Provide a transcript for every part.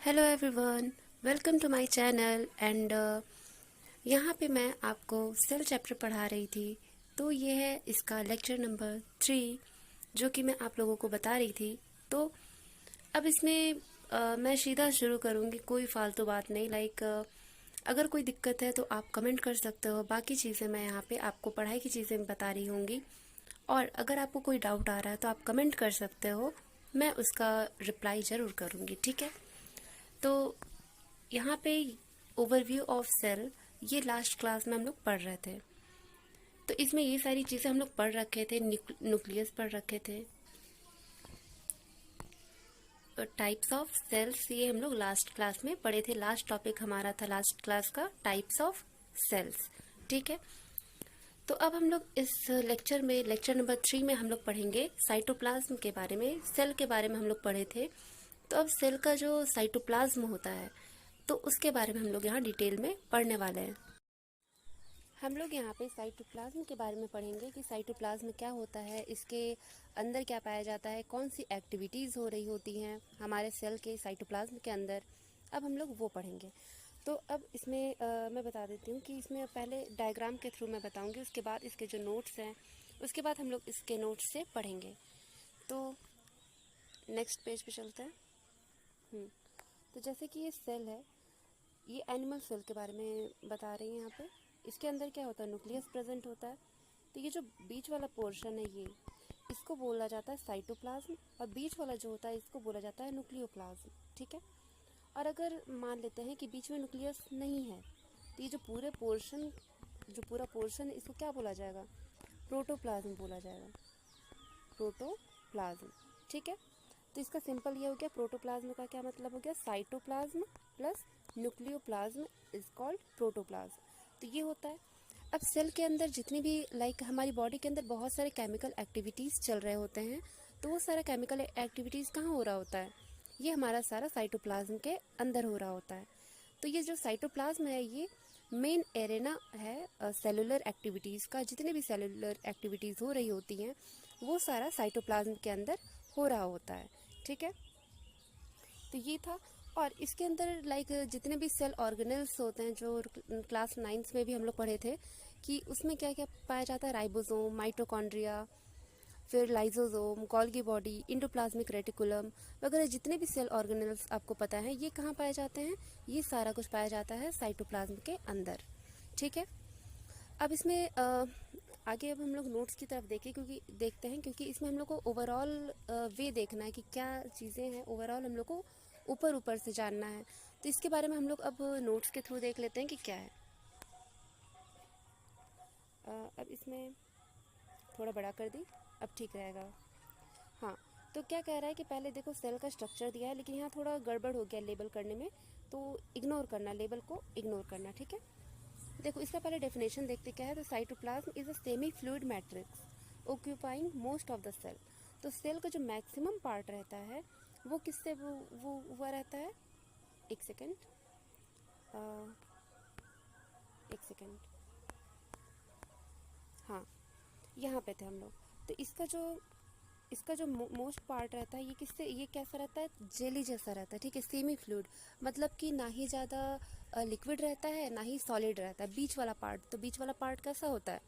Hello everyone, welcome to my channel and यहाँ पे मैं आपको सेल चैप्टर पढ़ा रही थी। तो ये है इसका लेक्चर नंबर 3 जो कि मैं आप लोगों को बता रही थी। तो अब इसमें मैं सीधा शुरू करूँगी, कोई फालतू बात नहीं। अगर कोई दिक्कत है तो आप कमेंट कर सकते हो। बाकी चीज़ें मैं यहाँ पे आपको पढ़ाई की चीज़ें बता रही होंगी, और अगर आपको कोई डाउट आ रहा है तो आप कमेंट कर सकते हो, मैं उसका रिप्लाई ज़रूर करूँगी। ठीक है। तो यहाँ पे ओवरव्यू ऑफ सेल, ये लास्ट क्लास में हम लोग पढ़ रहे थे। तो इसमें ये सारी चीज़ें हम लोग पढ़ रखे थे। न्यूक्लियस पढ़ रखे थे, टाइप्स ऑफ सेल्स ये हम लोग लास्ट क्लास में पढ़े थे। लास्ट टॉपिक हमारा था लास्ट क्लास का टाइप्स ऑफ सेल्स। ठीक है। तो अब हम लोग इस लेक्चर में, लेक्चर नंबर 3 में हम लोग पढ़ेंगे साइटोप्लाज्म के बारे में। सेल के बारे में हम लोग पढ़े थे। तो अब सेल का जो साइटोप्लाज्म होता है तो उसके बारे में हम लोग यहाँ डिटेल में पढ़ने वाले हैं। हम लोग यहाँ पे साइटोप्लाज्म के बारे में पढ़ेंगे कि साइटोप्लाज्म क्या होता है, इसके अंदर क्या पाया जाता है, कौन सी एक्टिविटीज़ हो रही होती हैं हमारे सेल के साइटोप्लाज्म के अंदर। अब हम लोग वो पढ़ेंगे। तो अब इसमें मैं बता देती हूँ कि इसमें पहले डायग्राम के थ्रू मैं बताऊँगी, उसके बाद इसके जो नोट्स हैं उसके बाद हम लोग इसके नोट्स से पढ़ेंगे। तो नेक्स्ट पेज पे चलते हैं। तो जैसे कि ये सेल है, ये एनिमल सेल के बारे में बता रही हैं यहाँ पे। इसके अंदर क्या होता है, न्यूक्लियस प्रेजेंट होता है। तो ये जो बीच वाला पोर्शन है ये, इसको बोला जाता है साइटोप्लाज्म, और बीच वाला जो होता है इसको बोला जाता है न्यूक्लियोप्लाज्म। ठीक है। और अगर मान लेते हैं कि बीच में न्यूक्लियस नहीं है तो ये जो पूरा पोर्शन इसको क्या बोला जाएगा, प्रोटोप्लाज्म बोला जाएगा, प्रोटोप्लाज्म। ठीक है। तो इसका सिंपल ये हो गया, प्रोटोप्लाज्म का क्या मतलब हो गया, cytoplasm plus nucleoplasm is called protoplasm. तो ये होता है। अब सेल के अंदर जितनी भी हमारी बॉडी के अंदर बहुत सारे केमिकल एक्टिविटीज़ चल रहे होते हैं, तो वो सारा केमिकल एक्टिविटीज़ कहाँ हो रहा होता है, ये हमारा सारा साइटोप्लाज्म के अंदर हो रहा होता है। तो ये जो साइटोप्लाज्म है ये मेन एरेना है सेलुलर एक्टिविटीज़ का। जितने भी सेलुलर एक्टिविटीज़ हो रही होती हैं वो सारा साइटोप्लाज्म के अंदर हो रहा होता है। ठीक है। तो ये था। और इसके अंदर जितने भी सेल ऑर्गेनल्स होते हैं जो क्लास 9 में भी हम लोग पढ़े थे, कि उसमें क्या क्या पाया जाता है, राइबोसोम, माइटोकॉन्ड्रिया, फिर lysosome, Golgi body, endoplasmic reticulum वगैरह जितने भी सेल ऑर्गेनल्स आपको पता है ये कहाँ पाए जाते हैं, ये सारा कुछ पाया जाता है साइटोप्लाज्म के अंदर। ठीक है। अब इसमें आगे अब हम लोग नोट्स की तरफ देखते हैं, क्योंकि इसमें हम लोग को ओवरऑल वे देखना है कि क्या चीज़ें हैं, ओवरऑल हम लोग को ऊपर ऊपर से जानना है। तो इसके बारे में हम लोग अब नोट्स के थ्रू देख लेते हैं कि क्या है। अब इसमें थोड़ा बड़ा कर दी, अब ठीक रहेगा। हाँ। तो क्या कह रहा है कि पहले देखो सेल का स्ट्रक्चर दिया है, लेकिन यहाँ थोड़ा गड़बड़ हो गया लेबल करने में, तो इग्नोर करना, लेबल को इग्नोर करना। ठीक है। देखो इसका पहले डेफिनेशन देखते क्या है। तो cytoplasm is a semi fluid matrix occupying most of the cell. तो सेल का जो मैक्सिमम पार्ट रहता है वो किससे वो हुआ रहता है, एक सेकेंड, एक सेकेंड, हाँ यहाँ पे थे हम लोग। तो इसका जो मोस्ट पार्ट रहता है ये किससे, ये कैसा रहता है, जेली जैसा रहता है। ठीक है। सेमी फ्लूइड मतलब कि ना ही ज़्यादा लिक्विड रहता है ना ही सॉलिड रहता है, बीच वाला पार्ट। तो बीच वाला पार्ट कैसा होता है,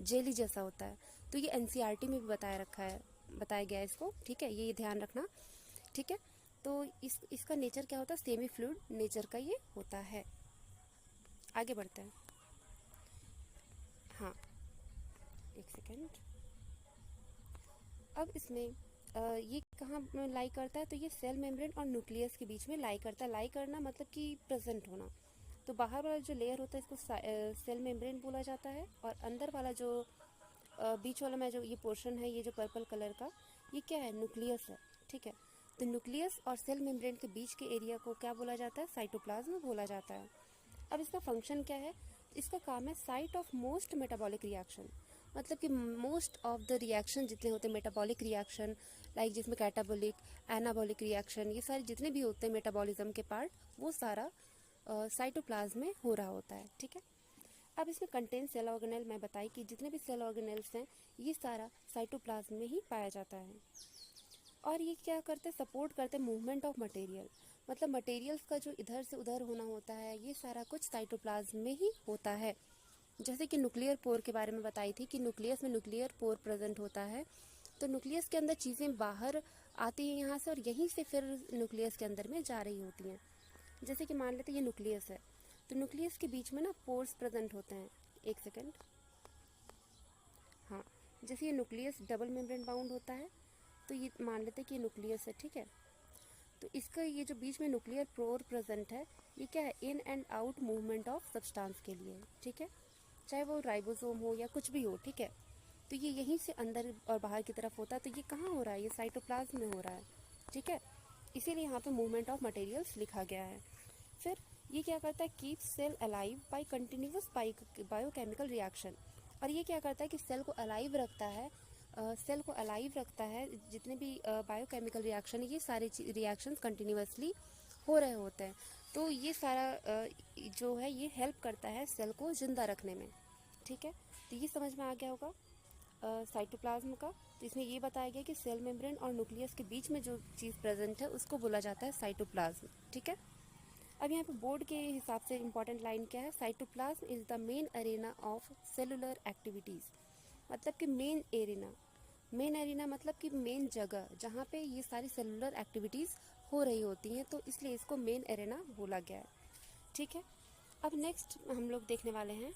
जेली जैसा होता है। तो ये एनसीईआरटी में भी बताया गया है इसको। ठीक है, ये ध्यान रखना। ठीक है। तो इसका नेचर क्या होता है, सेमी फ्लूइड नेचर का ये होता है। आगे बढ़ते हैं। हाँ एक सेकेंड। अब इसमें ये कहाँ लाई करता है, तो ये सेल मेम्ब्रेन और न्यूक्लियस के बीच में लाई करता है। लाई करना मतलब कि प्रेजेंट होना। तो बाहर वाला जो लेयर होता है इसको सेल मेम्ब्रेन बोला जाता है, और अंदर वाला जो बीच वाला में जो ये पोर्शन है, ये जो पर्पल कलर का, ये क्या है, न्यूक्लियस है। ठीक है। तो न्यूक्लियस और सेल मेम्ब्रेन के बीच के एरिया को क्या बोला जाता है, साइटोप्लाज्म बोला जाता है। अब इसका फंक्शन क्या है, इसका काम है site of most metabolic reaction. मतलब कि मोस्ट ऑफ द रिएक्शन जितने होते हैं मेटाबॉलिक रिएक्शन, जिसमें कैटाबॉलिक, एनाबॉलिक रिएक्शन, ये सारे जितने भी होते हैं मेटाबॉलिज्म के पार्ट, वो सारा साइटोप्लाज्म में हो रहा होता है। ठीक है। अब इसमें कंटेन सेल ऑर्गेनेल मैं बताई कि जितने भी सेल ऑर्गेनेल्स हैं ये सारा साइटोप्लाज्म में ही पाया जाता है। और ये क्या करते हैं, सपोर्ट करते हैं मूवमेंट ऑफ मटेरियल। मतलब मटेरियल्स का जो इधर से उधर होना होता है, ये सारा कुछ साइटोप्लाज्म में ही होता है। जैसे कि न्यूक्लियर पोर के बारे में बताई थी कि न्यूक्लियस में न्यूक्लियर पोर प्रेजेंट होता है, तो न्यूक्लियस के अंदर चीज़ें बाहर आती हैं यहाँ से और यहीं से फिर न्यूक्लियस के अंदर में जा रही होती हैं। जैसे कि मान लेते हैं ये न्यूक्लियस है, तो न्यूक्लियस के बीच में ना पोर्स प्रेजेंट होते हैं। एक सेकेंड, हाँ, जैसे ये न्यूक्लियस डबल मेम्ब्रेन बाउंड होता है, तो ये मान लेते हैं कि ये न्यूक्लियस है, ठीक है। तो इसका ये जो बीच में न्यूक्लियर पोर प्रेजेंट है, ये क्या है, in and out movement of substance के लिए, ठीक है, चाहे वो राइबोसोम हो या कुछ भी हो, ठीक है। तो ये यहीं से अंदर और बाहर की तरफ होता है। तो ये कहाँ हो रहा है, ये साइटोप्लाज्म में हो रहा है, ठीक है। इसीलिए यहाँ पे मूवमेंट ऑफ मटेरियल्स लिखा गया है। फिर ये क्या करता है, keep cell alive by continuous biochemical reaction. और ये क्या करता है कि सेल को अलाइव रखता है, सेल को अलाइव रखता है। जितने भी बायोकेमिकल रिएक्शन है, ये सारे रिएक्शंस कंटिन्यूअसली हो रहे होते हैं। तो ये सारा जो है ये हेल्प करता है सेल को जिंदा रखने में, ठीक है। तो ये समझ में आ गया होगा साइटोप्लाज्म का। तो इसमें ये बताया गया कि सेल मेम्ब्रेन और न्यूक्लियस के बीच में जो चीज़ प्रेजेंट है उसको बोला जाता है साइटोप्लाज्म, ठीक है। अब यहाँ पे बोर्ड के हिसाब से इम्पॉर्टेंट लाइन क्या है, cytoplasm is the main Arena of cellular activities. मतलब कि मेन एरिना मतलब कि मेन जगह जहाँ पे ये सारी सेलुलर एक्टिविटीज़ हो रही होती हैं, तो इसलिए इसको मेन एरिना बोला गया है, ठीक है। अब नेक्स्ट हम लोग देखने वाले हैं,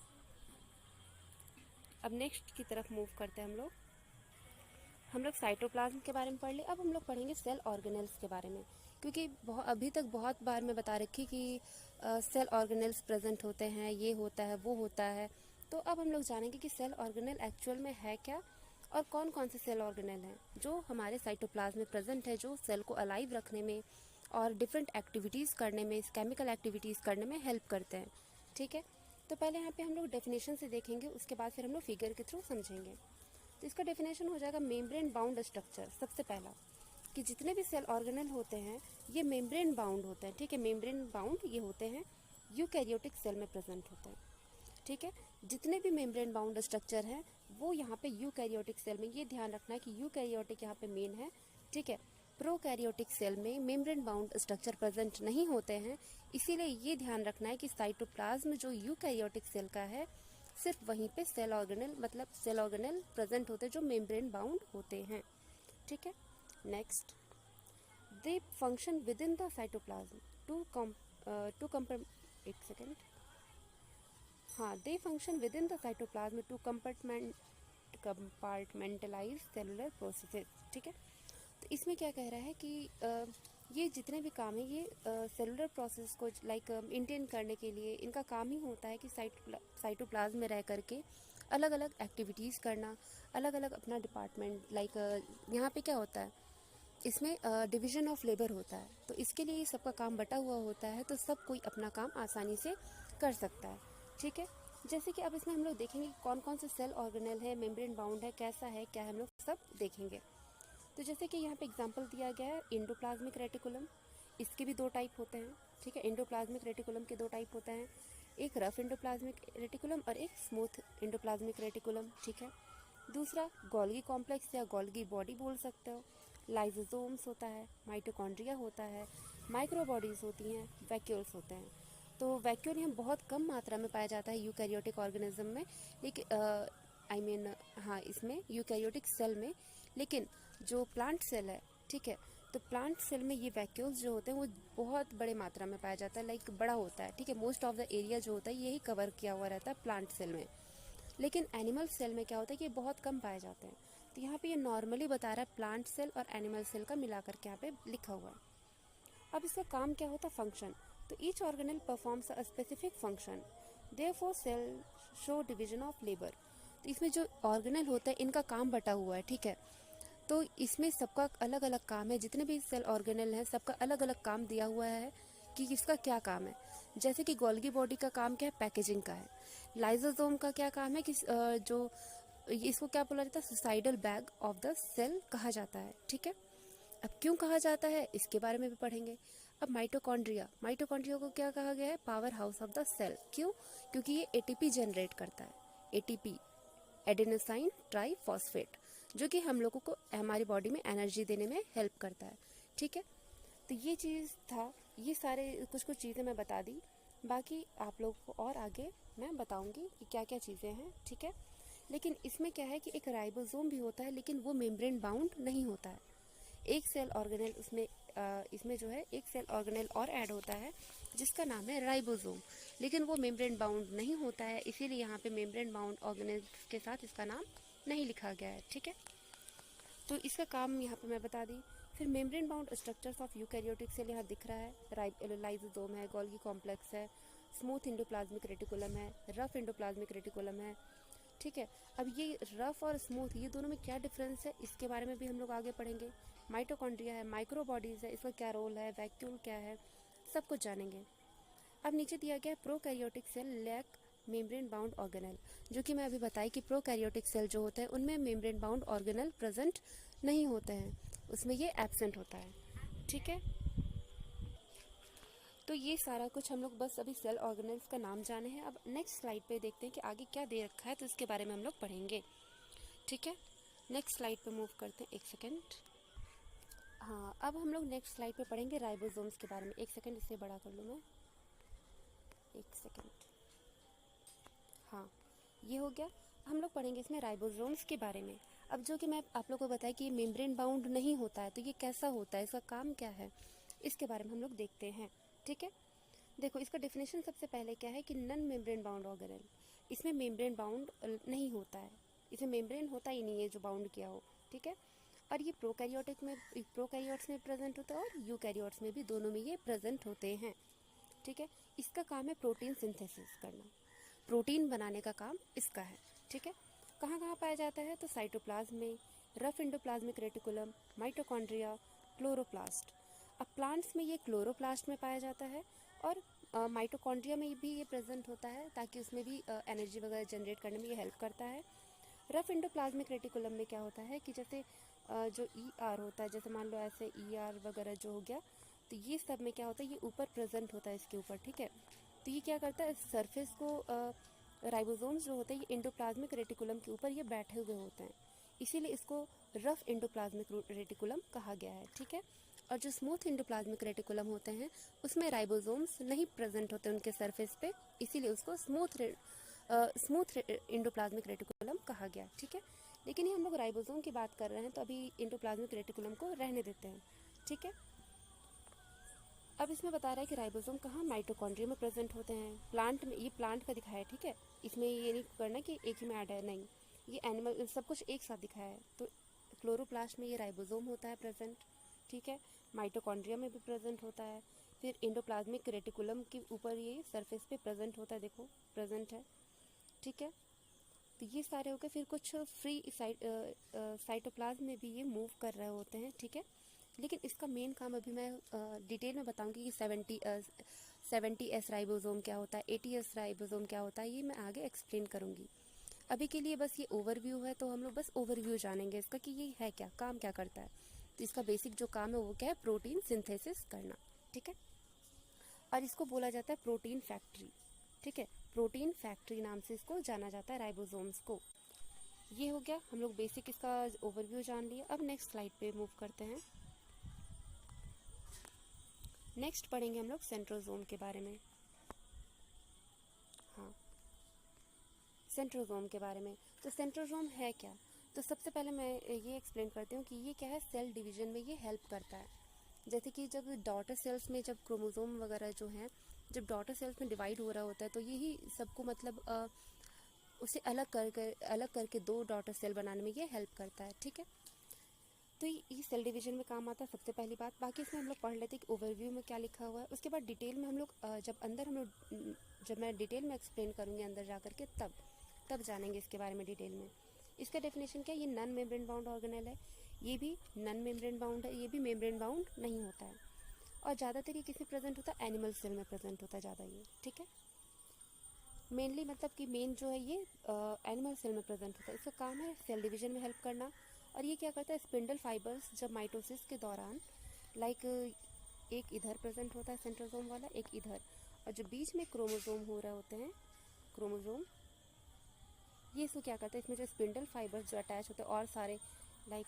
अब नेक्स्ट की तरफ मूव करते हैं हम लोग साइटोप्लाज्म के बारे में पढ़ लिए। अब हम लोग पढ़ेंगे सेल ऑर्गेनेल्स के बारे में, क्योंकि अभी तक बहुत बार मैं बता रखी कि सेल ऑर्गेनेल्स प्रेजेंट होते हैं, ये होता है वो होता है। तो अब हम लोग जानेंगे कि सेल ऑर्गेनेल एक्चुअल में है क्या और कौन कौन से सेल ऑर्गेनेल हैं जो हमारे साइटोप्लाज्म में प्रेजेंट है, जो सेल को अलाइव रखने में और डिफरेंट एक्टिविटीज़ करने में, केमिकल एक्टिविटीज़ करने में हेल्प करते हैं, ठीक है। तो पहले यहाँ पे हम लोग डेफिनेशन से देखेंगे, उसके बाद फिर हम लोग फिगर के थ्रू समझेंगे। तो इसका डेफिनेशन हो जाएगा मेम्ब्रेन बाउंड स्ट्रक्चर। सबसे पहला कि जितने भी सेल ऑर्गेनेल होते हैं ये मेम्ब्रेन बाउंड होते हैं, ठीक है। मेम्ब्रेन बाउंड ये होते हैं, यूकैरियोटिक सेल में प्रेजेंट होते हैं, ठीक है। जितने भी मेम्ब्रेन बाउंड स्ट्रक्चर हैं वो यहाँ पे यूकैरियोटिक सेल में, ये ध्यान रखना है कि यूकैरियोटिक यहाँ पे मेन है, ठीक है। प्रोकैरियोटिक सेल में मेम्ब्रेन बाउंड स्ट्रक्चर प्रेजेंट नहीं होते हैं, इसीलिए ये ध्यान रखना है कि साइटोप्लाज्म जो यूकैरियोटिक सेल का है सिर्फ वहीं पे सेल ऑर्गेनेल मतलब सेल ऑर्गेनेल प्रेजेंट होते हैं जो मेम्ब्रेन बाउंड होते हैं, ठीक है। Next, they function within the cytoplasm एक सेकेंड, हाँ, they function within the cytoplasm to compartmentalize cellular processes, ठीक है। तो इसमें क्या कह रहा है कि ये जितने भी काम है ये सेलुलर प्रोसेस को लाइक मेंटेन करने के लिए इनका काम ही होता है कि साइटोप्लाज्म में रह करके अलग अलग एक्टिविटीज़ करना, अलग अलग अपना डिपार्टमेंट, लाइक यहाँ पे क्या होता है, इसमें डिवीजन ऑफ लेबर होता है, तो इसके लिए सबका काम बटा हुआ होता है, तो सब कोई अपना काम आसानी से कर सकता है, ठीक है। जैसे कि अब इसमें हम लोग देखेंगे कौन कौन से सेल ऑर्गेनेल है, मेम्ब्रेन बाउंड है, कैसा है क्या है, हम लोग सब देखेंगे। तो जैसे कि यहाँ पे एग्जांपल दिया गया है एंडोप्लाज्मिक रेटिकुलम, इसके भी दो टाइप होते हैं, ठीक है। एंडोप्लाज्मिक रेटिकुलम के दो टाइप होते हैं, एक रफ एंडोप्लाज्मिक रेटिकुलम और एक स्मूथ एंडोप्लाज्मिक रेटिकुलम, ठीक है। दूसरा गोल्गी कॉम्प्लेक्स या गोल्गी बॉडी बोल सकते हो, लाइसोसोम्स होता है, माइटोकॉन्ड्रिया होता है, माइक्रोबॉडीज होती हैं, वैक्यूल्स होते हैं। तो वैक्यूल यहाँ बहुत कम मात्रा में पाया जाता है यूकैरियोटिक ऑर्गेनिज्म में, लेकिन हाँ इसमें यूकैरियोटिक सेल में, लेकिन जो प्लांट सेल है, ठीक है, तो प्लांट सेल में ये वैक्यूल्स जो होते हैं वो बहुत बड़े मात्रा में पाया जाता है, लाइक बड़ा होता है, ठीक है। मोस्ट ऑफ द एरिया जो होता है यही कवर किया हुआ रहता है प्लांट सेल में, लेकिन एनिमल सेल में क्या होता है कि ये बहुत कम पाए जाते हैं। तो यहाँ पे ये नॉर्मली बता रहा है प्लांट सेल और एनिमल सेल का मिलाकर के यहाँ पे लिखा हुआ है। अब इसका काम क्या होता है, फंक्शन। तो each organelle performs a specific function, therefore cell show division of labour. तो इसमें जो ऑर्गेनल होता है इनका काम बटा हुआ है, ठीक है। तो इसमें सबका अलग अलग काम है, जितने भी सेल ऑर्गेनल हैं सबका अलग अलग काम दिया हुआ है कि इसका क्या काम है। जैसे कि गोल्गी बॉडी का काम क्या है, पैकेजिंग का है। लाइसोसोम का क्या काम है कि जो इसको क्या बोला जाता है, suicidal bag of the cell कहा जाता है, ठीक है। अब क्यों कहा जाता है इसके बारे में भी पढ़ेंगे। अब माइटोकॉन्ड्रिया को क्या कहा गया है, power house of the cell. क्यों, क्योंकि ये एटीपी जनरेट करता है, एटीपी एडेनोसाइन ट्राइफॉस्फेट, जो कि हम लोगों को हमारी बॉडी में एनर्जी देने में हेल्प करता है, ठीक है। तो ये चीज़ था ये सारे कुछ कुछ चीज़ें मैं बता दी, बाकी आप लोग को और आगे मैं बताऊंगी कि क्या क्या चीज़ें हैं, ठीक है। लेकिन इसमें क्या है कि एक राइबोसोम भी होता है, लेकिन वो मेम्ब्रेन बाउंड नहीं होता है। एक सेल ऑर्गेनेल इसमें जो है एक सेल ऑर्गेनेल और ऐड होता है जिसका नाम है राइबोसोम, लेकिन वो मेम्ब्रेन बाउंड नहीं होता है, इसीलिए यहाँ पे मेम्ब्रेन बाउंड ऑर्गेनेल के साथ इसका नाम नहीं लिखा गया है, ठीक है। तो इसका काम यहाँ पे मैं बता दी। फिर membrane bound structures of eukaryotic cell यहाँ दिख रहा है, लाइसोसोम है, गोल्गी कॉम्प्लेक्स है, स्मूथ एंडोप्लाज्मिक रेटिकुलम है, रफ एंडोप्लाज्मिक रेटिकुलम है, ठीक है। अब ये रफ और स्मूथ ये दोनों में क्या डिफरेंस है इसके बारे में भी हम लोग आगे पढ़ेंगे। माइटोकॉन्ड्रिया है, माइक्रोबॉडीज है, इसका क्या रोल है, वैक्यूल क्या है, सब कुछ जानेंगे। अब नीचे दिया गया है prokaryotic cell lack membrane bound organelle, जो कि मैं अभी बताई कि प्रोकैरियोटिक सेल जो होते हैं उनमें मेम्ब्रेन बाउंड ऑर्गेनेल प्रेजेंट नहीं होते हैं, उसमें ये एब्सेंट होता है, ठीक है। तो ये सारा कुछ हम लोग बस अभी सेल ऑर्गेनेल्स का नाम जाने हैं। अब नेक्स्ट स्लाइड पे देखते हैं कि आगे क्या दे रखा है, तो इसके बारे में हम लोग पढ़ेंगे, ठीक है। नेक्स्ट स्लाइड पे मूव करते हैं, एक सेकेंड। हाँ, अब हम लोग नेक्स्ट स्लाइड पे पढ़ेंगे राइबोसोम्स के बारे में। एक सेकेंड, इसे बड़ा कर लूँ मैं, एक सेकेंड। हाँ, ये हो गया। हम लोग पढ़ेंगे इसमें राइबोसोम्स के बारे में। अब जो कि मैं आप लोग को बताया कि ये मेम्ब्रेन बाउंड नहीं होता है, तो ये कैसा होता है, इसका काम क्या है, इसके बारे में हम लोग देखते हैं, ठीक है। देखो, इसका डेफिनेशन सबसे पहले क्या है कि नन मेम्ब्रेन बाउंड ऑर्गेनेल, इसमें मेम्ब्रेन बाउंड नहीं होता है, इसमें मेम्ब्रेन होता ही नहीं है जो बाउंड किया हो, ठीक है। और ये प्रोकैरियोट्स में प्रेजेंट होता है और यूकैरियोट्स में भी, दोनों में ये प्रेजेंट होते हैं, ठीक है। इसका काम है प्रोटीन सिंथेसिस करना, प्रोटीन बनाने का काम इसका है, ठीक है। कहाँ कहाँ पाया जाता है, तो साइटोप्लाज्म में, rough endoplasmic reticulum, mitochondria, chloroplast. अब प्लांट्स में ये क्लोरोप्लास्ट में पाया जाता है, और माइटोकॉन्ड्रिया में भी ये प्रेजेंट होता है, ताकि उसमें भी एनर्जी वगैरह जनरेट करने में ये हेल्प करता है। रफ एंडोप्लाज्मिक रेटिकुलम में क्या होता है कि जैसे जो ER होता है, जैसे मान लो ऐसे ER वगैरह जो हो गया, तो ये सब में क्या होता है, ये ऊपर प्रेजेंट होता है इसके ऊपर, ठीक है। तो ये क्या करता है, सरफेस को राइबोसोम्स जो होते हैं ये एंडोप्लाज्मिक रेटिकुलम के ऊपर ये बैठे हुए होते हैं, इसीलिए इसको रफ एंडोप्लाज्मिक रेटिकुलम कहा गया है, ठीक है। और जो स्मूथ एंडोप्लाज्मिक रेटिकुलम होते हैं उसमें राइबोसोम्स नहीं प्रेजेंट होते उनके सरफेस पे, इसीलिए उसको स्मूथ एंडोप्लाज्मिक रेटिकुलम कहा गया, ठीक है। लेकिन ये हम लोग राइबोसोम की बात कर रहे हैं, तो अभी एंडोप्लाज्मिक रेटिकुलम को रहने देते हैं, ठीक है। अब इसमें बता रहा है कि राइबोसोम कहाँ, माइटोकॉन्ड्रिया में प्रेजेंट होते हैं। प्लांट में, ये प्लांट का दिखाया है, ठीक है। इसमें ये नहीं करना कि एक ही में ऐड है, नहीं, ये एनिमल सब कुछ एक साथ दिखाया है। तो क्लोरोप्लास्ट में ये राइबोसोम होता है प्रेजेंट, ठीक है। माइटोकॉन्ड्रिया में भी प्रेजेंट होता है। फिर एंडोप्लाज्मिक रेटिकुलम के ऊपर ये सरफेस पे प्रेजेंट होता है, देखो प्रेजेंट है, ठीक है। तो ये सारे हो गए। फिर कुछ फ्री साइटोप्लाज्म में भी ये मूव कर रहे होते हैं, ठीक है। लेकिन इसका मेन काम अभी मैं डिटेल में बताऊंगी कि 70S राइबोसोम क्या होता है, 80S राइबोसोम क्या होता है, ये मैं आगे एक्सप्लेन करूंगी। अभी के लिए बस ये ओवरव्यू है, तो हम लोग बस ओवरव्यू जानेंगे इसका कि ये है क्या, काम क्या करता है। तो इसका बेसिक जो काम है वो क्या है, प्रोटीन सिंथेसिस करना, ठीक है। और इसको बोला जाता है प्रोटीन फैक्ट्री, ठीक है। प्रोटीन फैक्ट्री नाम से इसको जाना जाता है राइबोसोम्स को। ये हो गया, हम लोग बेसिक इसका ओवरव्यू जान लिए। अब नेक्स्ट स्लाइड पे मूव करते हैं। नेक्स्ट पढ़ेंगे हम लोग सेंट्रोसोम के बारे में। हाँ, सेंट्रोसोम के बारे में। तो सेंट्रोसोम है क्या, तो सबसे पहले मैं ये एक्सप्लेन करती हूँ कि ये क्या है, सेल डिवीजन में ये हेल्प करता है। जैसे कि जब डॉटर सेल्स में, जब क्रोमोसोम वगैरह जो हैं, जब डॉटर सेल्स में डिवाइड हो रहा होता है, तो यही सबको मतलब उसे अलग करके दो डॉटर सेल बनाने में ये हेल्प करता है, ठीक है। तो ये सेल डिवीजन में काम आता है, सबसे पहली बात। बाकी इसमें हम लोग पढ़ लेते हैं कि ओवरव्यू में क्या लिखा हुआ है, उसके बाद डिटेल में हम लोग जब मैं डिटेल में एक्सप्लेन करूँगी अंदर जा करके, तब जानेंगे इसके बारे में डिटेल में। इसका डेफिनेशन क्या है, ये नॉन मेम्ब्रेन बाउंड ऑर्गेनेल है, ये भी नॉन मेम्ब्रेन बाउंड है, ये भी मेम्ब्रेन बाउंड नहीं होता है। और ज़्यादातर ये किस में प्रेजेंट होता है, एनिमल सेल में प्रेजेंट होता है ज़्यादा ये, ठीक है। मेनली मतलब कि मेन जो है ये एनिमल सेल में प्रेजेंट होता है। इसका काम है सेल डिवीजन में हेल्प करना। और ये क्या करता है, स्पिंडल फाइबर्स जब माइटोसिस के दौरान, लाइक एक इधर प्रेजेंट होता है सेंट्रोसोम वाला, एक इधर, और जो बीच में क्रोमोसोम हो रहे होते हैं, क्रोमोसोम, ये इसको क्या करता है, इसमें जो स्पिंडल फाइबर्स जो अटैच होते हैं और सारे, लाइक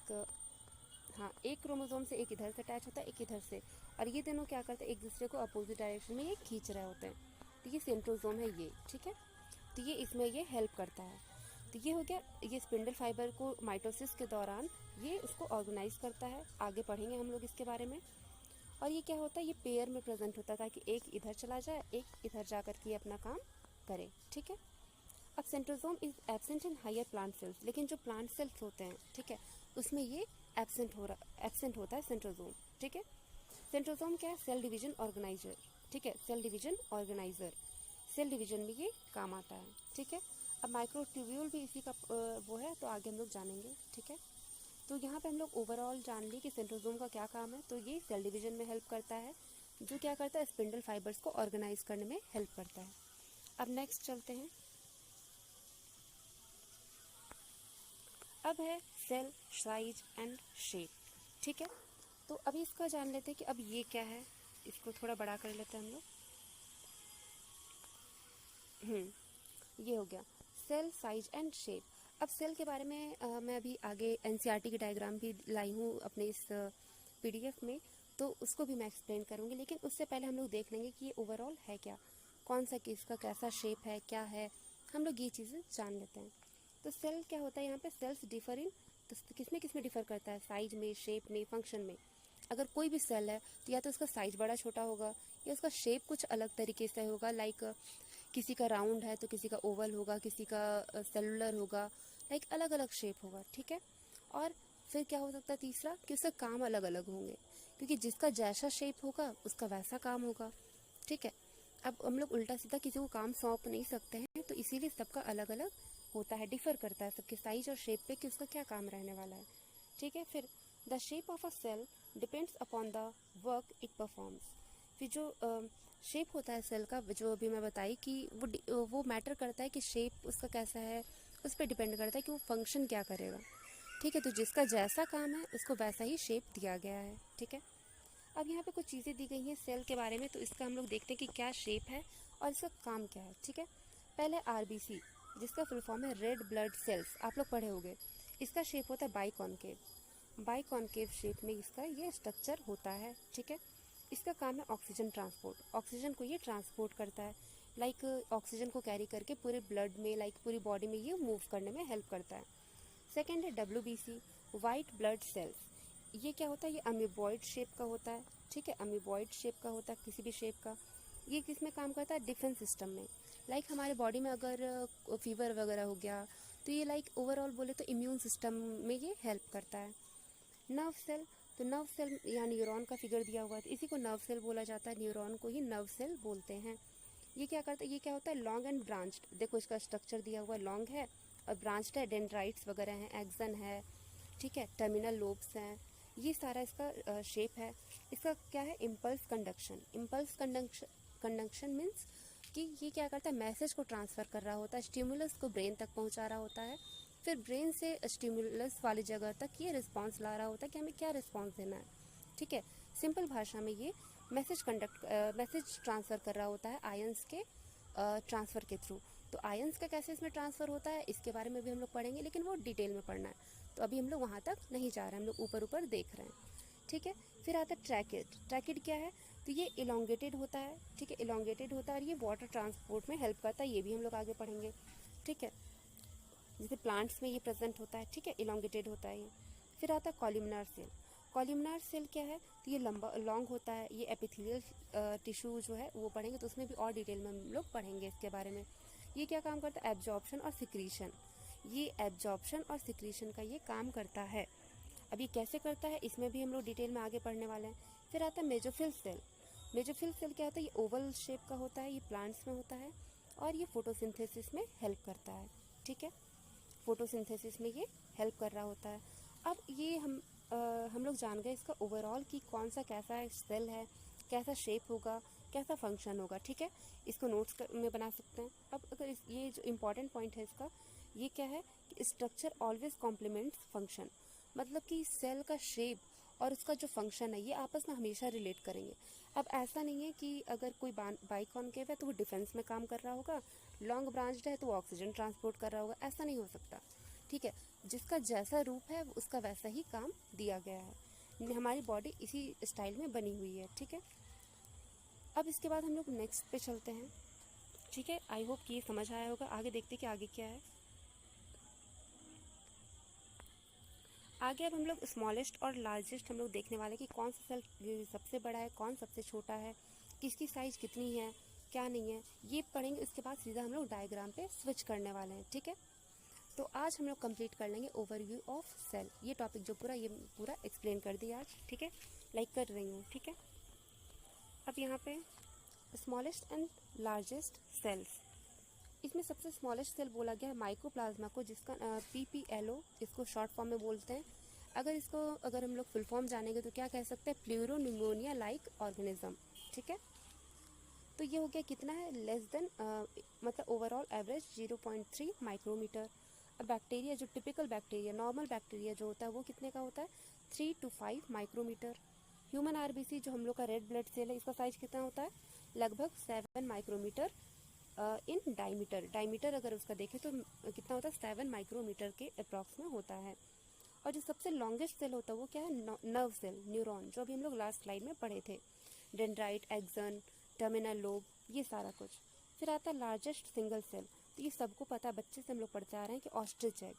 हाँ, एक क्रोमोसोम से एक इधर से अटैच होता है, एक इधर से, और ये दोनों क्या करते हैं, एक दूसरे को अपोजिट डायरेक्शन में ये खींच रहे होते हैं। तो ये सेंट्रोसोम है ये, ठीक है। तो ये इसमें ये हेल्प करता है। तो ये हो गया, ये स्पिंडल फाइबर को माइटोसिस के दौरान ये उसको ऑर्गेनाइज करता है। आगे पढ़ेंगे हम लोग इसके बारे में। और ये क्या होता है, ये पेयर में प्रेजेंट होता है ताकि एक इधर चला जाए, एक इधर जाकर के अपना काम करे, ठीक है। अब centrosome is absent in higher plant cells, लेकिन जो प्लांट सेल्स होते हैं, ठीक है, उसमें ये एब्सेंट होता है सेंट्रोसोम, ठीक है। सेंट्रोसोम क्या है, सेल डिवीजन ऑर्गेनाइजर, ठीक है, cell division organizer, cell division में ये काम आता है, ठीक है। अब माइक्रोट्यूब्यूल भी इसी का वो है, तो आगे हम लोग जानेंगे, ठीक है। तो यहाँ पे हम लोग ओवरऑल जान लिए कि सेंट्रोसोम का क्या काम है। तो ये सेल डिवीजन में हेल्प करता है, जो क्या करता है, स्पिंडल फाइबर्स को ऑर्गेनाइज करने में हेल्प करता है। अब नेक्स्ट चलते हैं। अब है सेल साइज एंड शेप, ठीक है। तो अभी इसका जान लेते हैं कि अब ये क्या है। इसको थोड़ा बड़ा कर लेते हैं हम लोग। ये हो गया सेल साइज एंड शेप। अब सेल के बारे में मैं अभी आगे एनसीईआरटी की डायग्राम भी लाई हूँ अपने इस पीडीएफ में, तो उसको भी मैं एक्सप्लेन करूँगी। लेकिन उससे पहले हम लोग देख लेंगे कि ये ओवरऑल है क्या, कौन सा किसका कैसा शेप है, क्या है, हम लोग ये चीज़ें जान लेते हैं। तो सेल क्या होता है, यहाँ पे सेल्स डिफर इन, तो किस में डिफर करता है, साइज में, शेप में, फंक्शन में। अगर कोई भी सेल है तो या तो उसका साइज बड़ा छोटा होगा, या उसका शेप कुछ अलग तरीके से होगा। लाइक किसी का राउंड है तो किसी का ओवल होगा, किसी का सेलुलर होगा, लाइक अलग अलग शेप होगा, ठीक है। और फिर क्या हो सकता है तीसरा, कि उसका काम अलग अलग होंगे, क्योंकि जिसका जैसा शेप होगा उसका वैसा काम होगा, ठीक है। अब हम लोग उल्टा सीधा किसी को काम सौंप नहीं सकते हैं, तो इसीलिए सबका अलग अलग होता है, डिफर करता है सबके साइज और शेप पे कि उसका क्या काम रहने वाला है, ठीक है। फिर the shape of a cell depends upon the work it performs. फिर जो शेप होता है सेल का, जो अभी मैं बताई कि वो मैटर करता है कि शेप उसका कैसा है, उस पर डिपेंड करता है कि वो फंक्शन क्या करेगा, ठीक है। तो जिसका जैसा काम है उसको वैसा ही शेप दिया गया है, ठीक है। अब यहाँ पे कुछ चीज़ें दी गई हैं सेल के बारे में, तो इसका हम लोग देखते हैं कि क्या शेप है और इसका काम क्या है, ठीक है। पहले आरबीसी, जिसका फुल फॉर्म है रेड ब्लड सेल्स, आप लोग पढ़े होंगे। इसका शेप होता है बाइकॉनकेव। बाइकॉनकेव शेप में इसका ये स्ट्रक्चर होता है, ठीक है। इसका काम है ऑक्सीजन ट्रांसपोर्ट, ऑक्सीजन को ये ट्रांसपोर्ट करता है। लाइक ऑक्सीजन को कैरी करके पूरे ब्लड में, लाइक पूरी बॉडी में ये मूव करने में हेल्प करता है। सेकेंड है डब्ल्यूबीसी, वाइट ब्लड सेल्स। ये क्या होता है, ये अमीबॉइड शेप का होता है, ठीक है, अमीबॉइड शेप का होता है, किसी भी शेप का। ये किस में काम करता है, डिफेंस सिस्टम में। लाइक हमारे बॉडी में अगर फीवर वगैरह हो गया तो ये लाइक ओवरऑल बोले तो इम्यून सिस्टम में ये हेल्प करता है। नर्व सेल, तो नर्व सेल यहाँ न्यूरॉन का फिगर दिया हुआ है, तो इसी को नर्व सेल बोला जाता है, न्यूरॉन को ही नर्व सेल बोलते हैं। ये क्या करता है, ये क्या होता है, लॉन्ग एंड ब्रांच्ड। देखो इसका स्ट्रक्चर दिया हुआ है, लॉन्ग है और ब्रांच्ड है, डेंड्राइट्स वगैरह हैं, एक्सन है, ठीक है, टर्मिनल लोब्स हैं, ये सारा इसका शेप है। इसका क्या है, impulse conduction. Impulse conduction means कि ये क्या करता है, मैसेज को ट्रांसफ़र कर रहा होता है, स्टिमुलस को ब्रेन तक पहुंचा रहा होता है, फिर ब्रेन से स्टिमुलस वाली जगह तक ये रिस्पांस ला रहा होता है कि हमें क्या रिस्पांस देना है, ठीक है। सिंपल भाषा में ये मैसेज ट्रांसफ़र कर रहा होता है आयंस के ट्रांसफ़र के थ्रू। तो आयंस का कैसे इसमें ट्रांसफ़र होता है, इसके बारे में भी हम लोग पढ़ेंगे, लेकिन वो डिटेल में पढ़ना है, तो अभी हम लोग वहाँ तक नहीं जा रहे हैं, हम लोग ऊपर ऊपर देख रहे हैं, ठीक है। फिर आता है ट्रैकिड। ट्रैकिड क्या है, तो ये इलोंगेटेड होता है, ठीक है, इलोंगेटेड होता है और ये वाटर ट्रांसपोर्ट में हेल्प करता है, ये भी हम लोग आगे पढ़ेंगे, ठीक है। जैसे प्लांट्स में ये प्रेजेंट होता है, ठीक है, इलोंगेटेड होता है ये। फिर आता है कॉलमनार सेल। कॉलमनार सेल क्या है, तो ये लंबा लॉन्ग होता है, ये एपिथेलियल टिश्यू जो है वो पढ़ेंगे, तो उसमें भी और डिटेल में हम लोग पढ़ेंगे इसके बारे में। ये क्या काम करता है, एब्जॉर्प्शन और सिक्रीशन। ये एब्जॉर्प्शन और सिक्रीशन का ये काम करता है। अब ये कैसे करता है, इसमें भी हम लोग डिटेल में आगे पढ़ने वाले हैं। फिर आता है मेजोफिल सेल। मेजोफिल सेल क्या होता है, ये ओवल शेप का होता है, ये प्लांट्स में होता है और ये फोटोसिंथेसिस में हेल्प करता है, ठीक है, फोटोसिंथेसिस में ये हेल्प कर रहा होता है। अब ये हम लोग जान गए इसका ओवरऑल कि कौन सा कैसा सेल है, कैसा शेप होगा, कैसा फंक्शन होगा, ठीक है। इसको नोट्स में बना सकते हैं। अब अगर ये जो इम्पोर्टेंट पॉइंट है इसका, ये क्या है कि स्ट्रक्चर ऑलवेज कॉम्प्लीमेंट्स फंक्शन। मतलब कि सेल का शेप और उसका जो फंक्शन है ये आपस में हमेशा रिलेट करेंगे। अब ऐसा नहीं है कि अगर कोई बाइकॉनकेव है तो वो डिफेंस में काम कर रहा होगा, लॉन्ग ब्रांच्ड है तो वो ऑक्सीजन ट्रांसपोर्ट कर रहा होगा, ऐसा नहीं हो सकता, ठीक है। जिसका जैसा रूप है उसका वैसा ही काम दिया गया है। हमारी बॉडी इसी स्टाइल में बनी हुई है, ठीक है। अब इसके बाद हम लोग नेक्स्ट पे चलते हैं, ठीक है। आई होप कि ये समझ आया होगा। आगे देखते हैं कि आगे क्या है। आगे अब हम लोग स्मॉलेस्ट और लार्जेस्ट हम लोग देखने वाले कि कौन सा सेल सबसे बड़ा है, कौन सबसे छोटा है, किसकी साइज कितनी है, क्या नहीं है, ये पढ़ेंगे। उसके बाद सीधा हम लोग डायग्राम पे स्विच करने वाले हैं, ठीक है। तो आज हम लोग कंप्लीट कर लेंगे ओवरव्यू ऑफ सेल। ये टॉपिक जो पूरा एक्सप्लेन कर दिया आज, ठीक है, लाइक कर रही हूँ, ठीक है। अब यहाँ पे स्मॉलेस्ट एंड लार्जेस्ट सेल्स, इसमें सबसे स्मॉलेस्ट सेल बोला गया है माइकोप्लाज्मा को, जिसका PPLO इसको शॉर्ट फॉर्म में बोलते हैं। अगर हम लोग फुल फॉर्म जानेंगे तो क्या कह सकते हैं, प्लूरोनिमोनिया लाइक ऑर्गेनिज्म, ठीक है। तो ये हो गया कितना है, लेस देन मतलब ओवरऑल एवरेज 0.3 माइक्रोमीटर। अब बैक्टीरिया, जो टिपिकल बैक्टीरिया, नॉर्मल बैक्टीरिया जो होता है वो कितने का होता है, 3 to 5 माइक्रोमीटर। ह्यूमन RBC जो हम लोग का रेड ब्लड सेल है, इसका साइज कितना होता है, लगभग 7 माइक्रोमीटर इन डायमीटर अगर उसका देखें तो कितना होता है, 7 माइक्रोमीटर के अप्रॉक्स में होता है। और जो सबसे लॉन्गेस्ट सेल होता है वो क्या है, नर्व सेल, न्यूरॉन, जो अभी हम लोग लास्ट स्लाइड में पढ़े थे, डेंड्राइट, एक्सन, टर्मिनल लोब, ये सारा कुछ। फिर आता है लार्जेस्ट सिंगल सेल, तो ये सबको पता है, बच्चे से हम लोग पढ़ते आ रहे हैं कि ऑस्ट्रिच एग,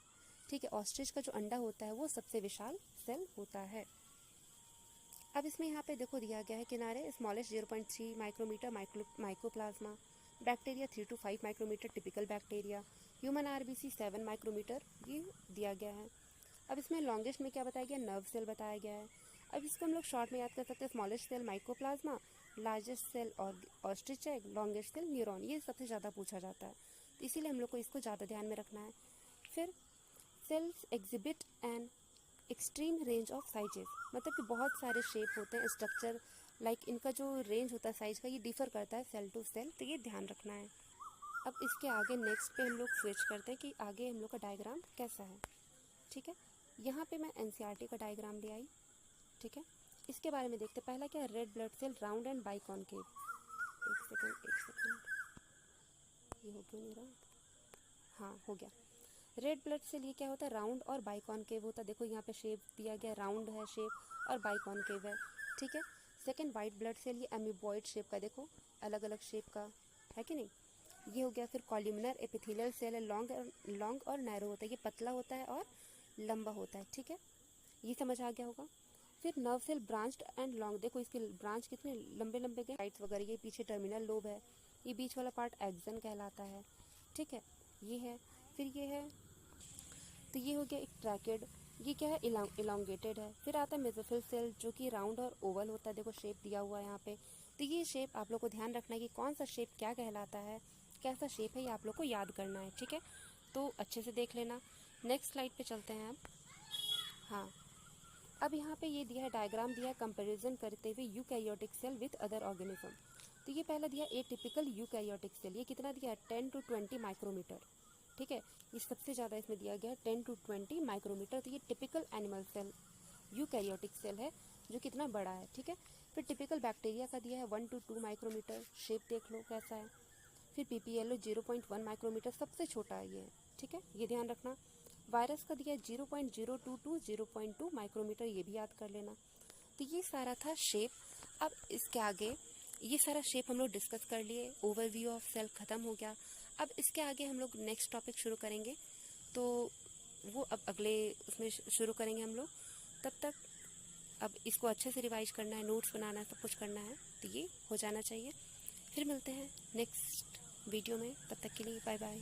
ठीक है। ऑस्ट्रिच का जो अंडा होता है वो सबसे विशाल सेल होता है। अब इसमें यहाँ पे देखो दिया गया है किनारे, smallest 0.3 micrometre mycoplasma, bacteria 3 to 5 micrometre typical bacteria, human RBC 7 micrometre, ये दिया गया है। अब इसमें लॉन्गेस्ट में क्या बताया गया, नर्व सेल बताया गया है। अब इसको हम लोग शॉर्ट में याद कर सकते हैं, smallest cell mycoplasma, largest cell और ostrich egg, longest cell neuron, ये सबसे ज़्यादा पूछा जाता है, तो इसीलिए हम लोग को इसको ज़्यादा ध्यान में रखना है। फिर cells exhibit an extreme range of sizes, मतलब कि बहुत सारे शेप होते हैं, स्ट्रक्चर लाइक इनका जो रेंज होता है साइज का, ये डिफर करता है सेल टू सेल, तो ये ध्यान रखना है। अब इसके आगे नेक्स्ट पे हम लोग स्विच करते हैं कि आगे हम लोग का डायग्राम कैसा है, ठीक है। यहाँ पे मैं NCERT का डायग्राम ले आई, ठीक है। इसके बारे में देखते हैं। पहला क्या है, red blood cell round and biconcave. एक सेकेंड, ये हो क्यों नहीं रहा, हाँ हो गया। रेड ब्लड सेल ये क्या होता है, राउंड और बाइकॉनकेव होता है। देखो यहाँ पे शेप दिया गया, राउंड है शेप और बाइकॉनकेव है, ठीक है। सेकंड वाइट ब्लड सेल, ये एमीबॉइड शेप का, देखो अलग अलग शेप का है कि नहीं, ये हो गया। फिर कॉल्यूमिनर एपिथेलियल सेल है, लॉन्ग और नैरो होता है, ये पतला होता है और लंबा होता है, ठीक है, ये समझ आ गया होगा। फिर nerve cell branched and long, देखो इसके ब्रांच कितने लंबे लंबे गए, साइड्स वगैरह, ये पीछे टर्मिनल लोब है, ये बीच वाला पार्ट एक्सन कहलाता है, ठीक है, ये है। फिर ये है, तो ये हो गया एक ट्रैकेड, ये क्या है, इलांगेटेड है। फिर आता है मेसोफिल सेल, जो कि राउंड और ओवल होता है, देखो शेप दिया हुआ है यहाँ पे। तो ये शेप आप लोग को ध्यान रखना है कि कौन सा शेप क्या कहलाता है, कैसा शेप है, ये आप लोग को याद करना है, ठीक है। तो अच्छे से देख लेना। नेक्स्ट स्लाइड पे चलते हैं अब। हाँ, अब यहाँ पे ये दिया है, डायग्राम दिया है कंपेरिजन करते हुए eukaryotic cell with other organism. तो ये पहला दिया ए टिपिकल यूकैरियोटिक सेल, ये कितना दिया है, 10 to 20 माइक्रोमीटर, ठीक है, ये सबसे ज़्यादा इसमें दिया गया है 10 to 20 माइक्रोमीटर। तो ये typical animal cell eukaryotic cell है, जो कितना बड़ा है, ठीक है। फिर टिपिकल बैक्टीरिया का दिया है 1 to 2 माइक्रोमीटर, शेप देख लो कैसा है। फिर PPLO 0.1 माइक्रोमीटर, सबसे छोटा है ये, ठीक है, ये ध्यान रखना। वायरस का दिया है 0.02 to 0.2 माइक्रोमीटर, ये भी याद कर लेना। तो ये सारा था शेप। अब इसके आगे ये सारा शेप हम लोग डिस्कस कर लिए, ओवरव्यू ऑफ सेल खत्म हो गया। अब इसके आगे हम लोग नेक्स्ट टॉपिक शुरू करेंगे, तो वो अब अगले उसमें शुरू करेंगे हम लोग। तब तक अब इसको अच्छे से रिवाइज करना है, नोट्स बनाना है, सब कुछ करना है, तो ये हो जाना चाहिए। फिर मिलते हैं नेक्स्ट वीडियो में, तब तक के लिए बाय बाय।